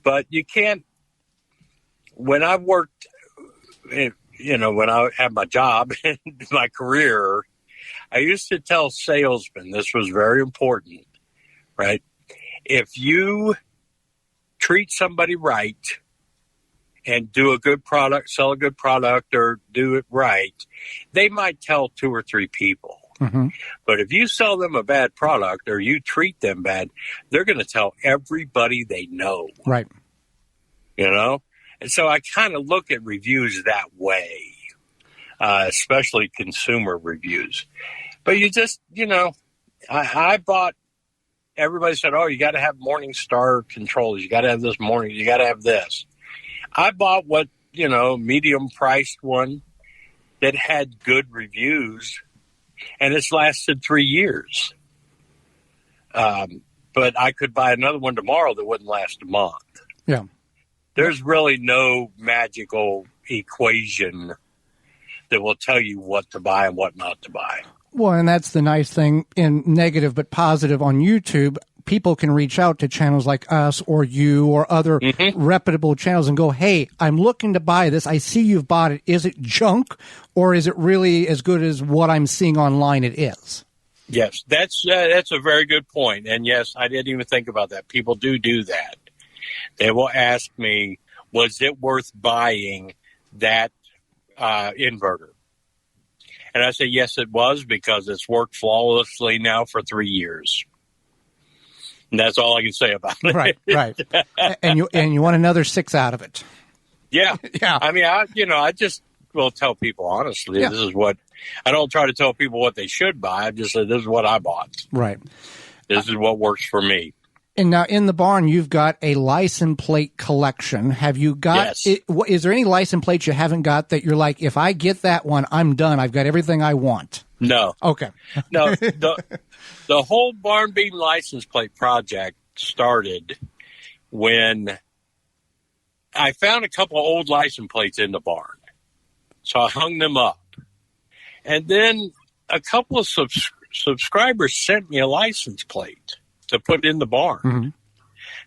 But you can't, when I worked when I had my job and my career, I used to tell salesmen, this was very important, right? If you treat somebody right and do a good product, sell a good product or do it right, they might tell 2 or 3 people. Mm-hmm. But if you sell them a bad product or you treat them bad, they're going to tell everybody they know. Right. And so I kind of look at reviews that way, especially consumer reviews. But you just, I bought, everybody said, oh, you got to have Morningstar controllers. You got to have this you got to have this. I bought medium priced one that had good reviews, and it's lasted 3 years. But I could buy another one tomorrow that wouldn't last a month. Yeah. There's really no magical equation that will tell you what to buy and what not to buy. Well, and that's the nice thing in negative but positive on YouTube. People can reach out to channels like us or you or other reputable channels and go, hey, I'm looking to buy this. I see you've bought it. Is it junk or is it really as good as what I'm seeing online it is? Yes, that's a very good point. And yes, I didn't even think about that. People do that. They will ask me, was it worth buying that inverter? And I say, yes, it was because it's worked flawlessly now for 3 years. And that's all I can say about it. Right. And you want another 6 out of it. Yeah. Yeah. I mean, I just will tell people honestly, This is what, I don't try to tell people what they should buy. I just say, this is what I bought. Right. This is what works for me. And now in the barn, you've got a license plate collection. Have you got, yes. Is there any license plates you haven't got that you're like, if I get that one, I'm done. I've got everything I want? No. Okay. No, the whole barn beam license plate project started when I found a couple of old license plates in the barn. So I hung them up. And then a couple of subscribers sent me a license plate to put in the barn. Mm-hmm. And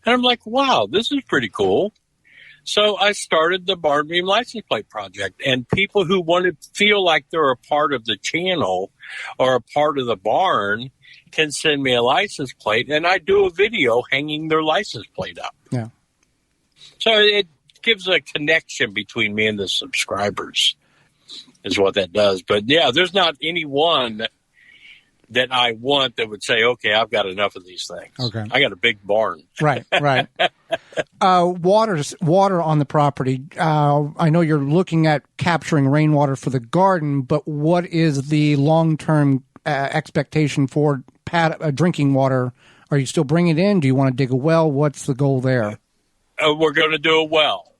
I'm like, wow, this is pretty cool. So I started the barn beam license plate project, and people who want to feel like they're a part of the channel or a part of the barn can send me a license plate, and I do a video hanging their license plate up. Yeah. So it gives a connection between me and the subscribers is what that does. But yeah, there's not anyone that I want that would say, okay, I've got enough of these things. Okay. I got a big barn. Right. Water on the property. I know you're looking at capturing rainwater for the garden, but what is the long-term expectation for drinking water? Are you still bringing it in? Do you want to dig a well? What's the goal there? We're going to do a well.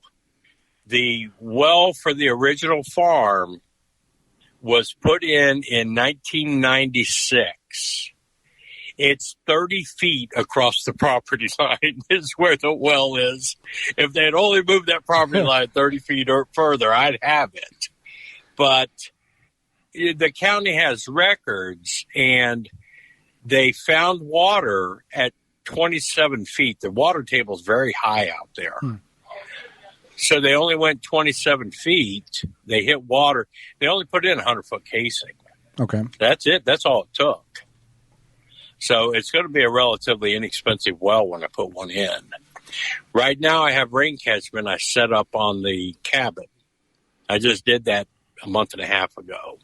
The well for the original farm was put in 1996. It's 30 feet across the property line is where the well is. If they had only moved that property line 30 feet or further, I'd have it. But the county has records, and they found water at 27 feet. The water table is very high out there. So they only went 27 feet. They hit water. They only put in a 100-foot casing. Okay. That's it. That's all it took. So it's going to be a relatively inexpensive well when I put one in. Right now I have rain catchment I set up on the cabin. I just did that a month and a half ago.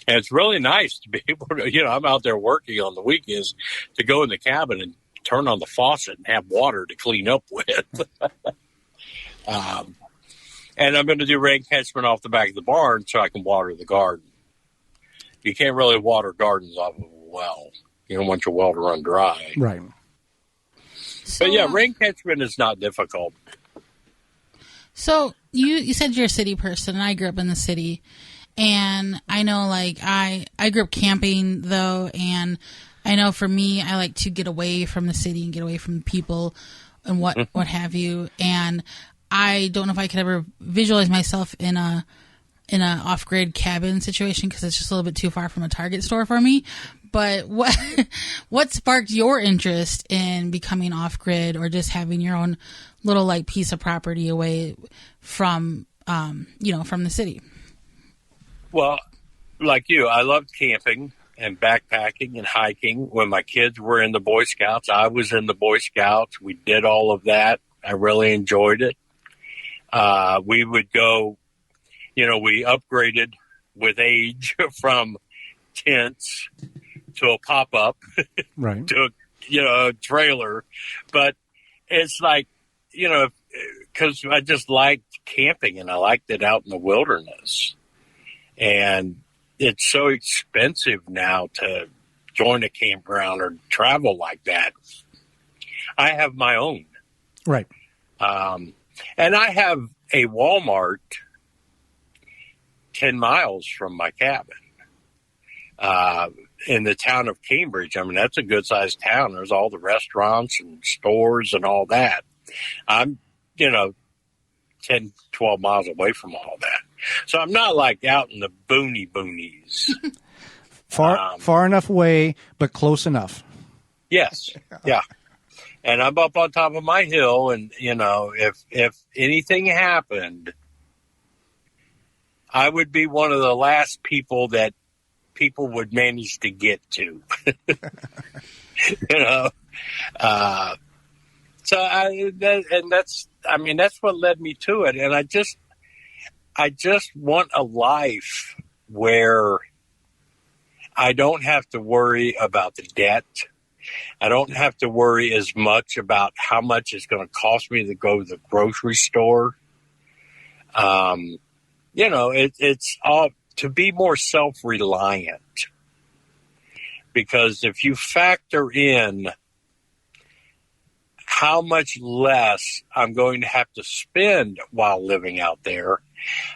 And it's really nice to be able to, I'm out there working on the weekends to go in the cabin and turn on the faucet and have water to clean up with. And I'm going to do rain catchment off the back of the barn so I can water the garden. You can't really water gardens off of a well. You don't want your well to run dry. Right. But yeah, rain catchment is not difficult. So you said you're a city person, and I grew up in the city. And I know, like, I grew up camping, though, and I know for me, I like to get away from the city and get away from people and what have you. And I don't know if I could ever visualize myself in a off-grid cabin situation because it's just a little bit too far from a Target store for me. But what sparked your interest in becoming off-grid or just having your own little, like, piece of property away from, from the city? Well, like you, I loved camping and backpacking and hiking. When my kids were in the Boy Scouts, I was in the Boy Scouts. We did all of that. I really enjoyed it. We would go, we upgraded with age from tents to a pop-up, right, to a trailer. But it's like, because I just liked camping and I liked it out in the wilderness. And it's so expensive now to join a campground or travel like that. I have my own. Right. And I have a Walmart 10 miles from my cabin in the town of Cambridge. I mean, that's a good-sized town. There's all the restaurants and stores and all that. I'm, 10, 12 miles away from all that. So I'm not like out in the boonies. Far enough away, but close enough. Yes. Yeah. And I'm up on top of my hill, and, if anything happened, I would be one of the last people that people would manage to get to. So that's what led me to it. And I just want a life where I don't have to worry about the debt. I don't have to worry as much about how much it's going to cost me to go to the grocery store. It's all to be more self-reliant. Because if you factor in how much less I'm going to have to spend while living out there,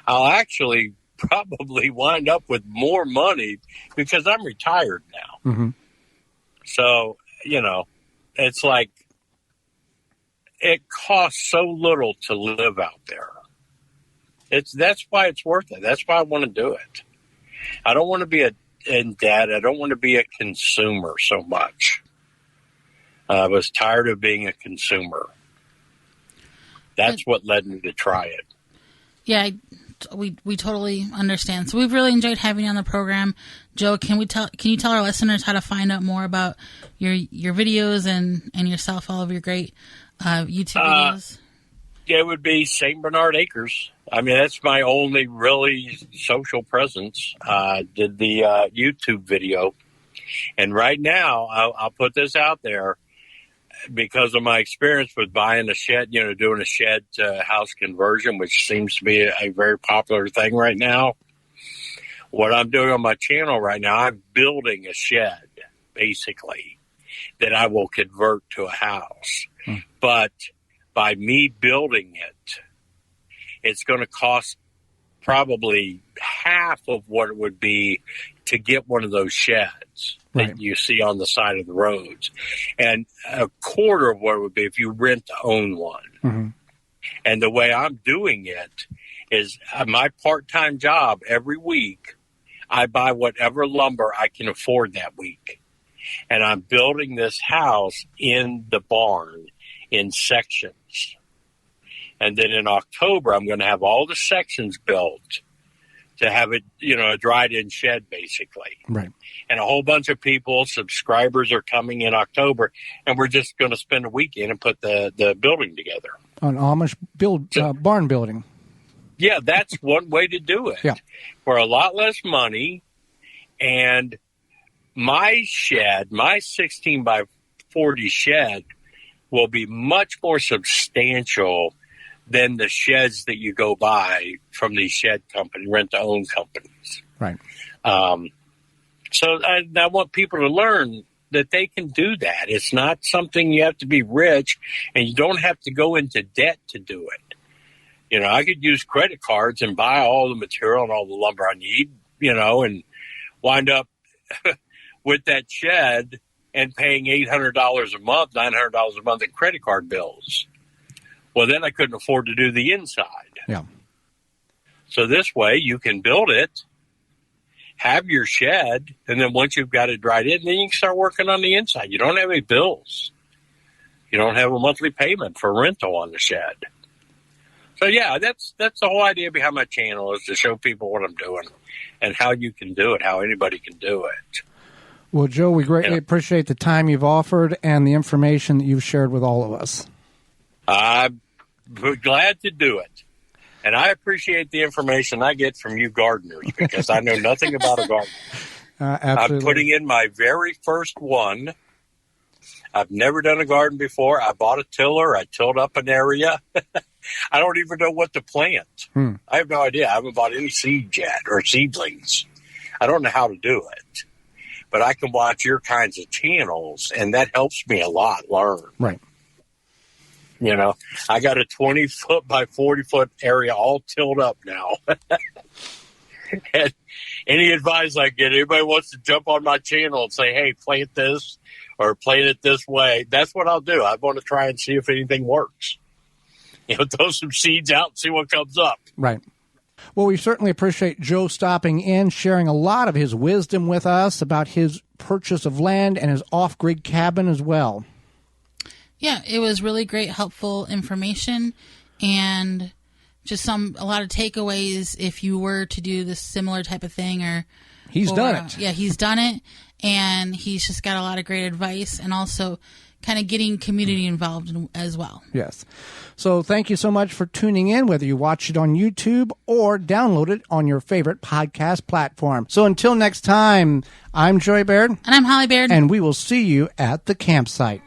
I'll actually probably wind up with more money because I'm retired now. Mm-hmm. So, it's like it costs so little to live out there. That's why it's worth it. That's why I want to do it. I don't want to be in debt. I don't want to be a consumer so much. I was tired of being a consumer. That's what led me to try it. Yeah, we totally understand. So we've really enjoyed having you on the program. Joe, can you tell our listeners how to find out more about your videos and yourself, all of your great YouTube videos? It would be St. Bernard Acres. I mean, that's my only really social presence. Did the YouTube video. And right now, I'll put this out there. Because of my experience with buying a shed, doing a shed to house conversion, which seems to be a very popular thing right now. What I'm doing on my channel right now, I'm building a shed, basically, that I will convert to a house. But by me building it, it's going to cost probably half of what it would be to get one of those sheds that you see on the side of the roads, and a quarter of what it would be if you rent to own one. Mm-hmm. And the way I'm doing it is my part-time job every week I buy whatever lumber I can afford that week. And I'm building this house in the barn in sections. And then in October, I'm going to have all the sections built to have it, a dried-in shed, basically. Right. And a whole bunch of people, subscribers, are coming in October, and we're just going to spend a weekend and put the building together. An Amish barn building. Yeah, that's one way to do it. Yeah. For a lot less money. And my shed, my 16 by 40 shed, will be much more substantial than the sheds that you go buy from these shed company, rent-to-own companies. Right. So I want people to learn that they can do that. It's not something you have to be rich, and you don't have to go into debt to do it. I could use credit cards and buy all the material and all the lumber I need, and wind up with that shed and paying $800 a month, $900 a month in credit card bills. Well, then I couldn't afford to do the inside. Yeah. So this way you can build it, have your shed, and then once you've got it dried in, then you can start working on the inside. You don't have any bills. You don't have a monthly payment for rental on the shed. So, yeah, that's the whole idea behind my channel, is to show people what I'm doing and how you can do it, how anybody can do it. Well, Joe, we greatly appreciate the time you've offered and the information that you've shared with all of us. I'm glad to do it. And I appreciate the information I get from you gardeners, because I know nothing about a garden. Absolutely. I'm putting in my very first one. I've never done a garden before. I bought a tiller. I tilled up an area. I don't even know what to plant. I have no idea. I haven't bought any seed yet or seedlings. I don't know how to do it. But I can watch your kinds of channels, and that helps me a lot learn. Right. I got a 20-foot by 40-foot area all tilled up now. And any advice I get, anybody wants to jump on my channel and say, hey, plant this or plant it this way, that's what I'll do. I want to try and see if anything works. Throw some seeds out and see what comes up. Right. Well, we certainly appreciate Joe stopping in, sharing a lot of his wisdom with us about his purchase of land and his off-grid cabin as well. Yeah, it was really great, helpful information, and just a lot of takeaways if you were to do this similar type of thing. He's done it. Yeah, he's done it, and he's just got a lot of great advice, and also kind of getting community involved as well. Yes. So thank you so much for tuning in, whether you watch it on YouTube or download it on your favorite podcast platform. So until next time, I'm Joey Baird. And I'm Holly Baird. And we will see you at the campsite.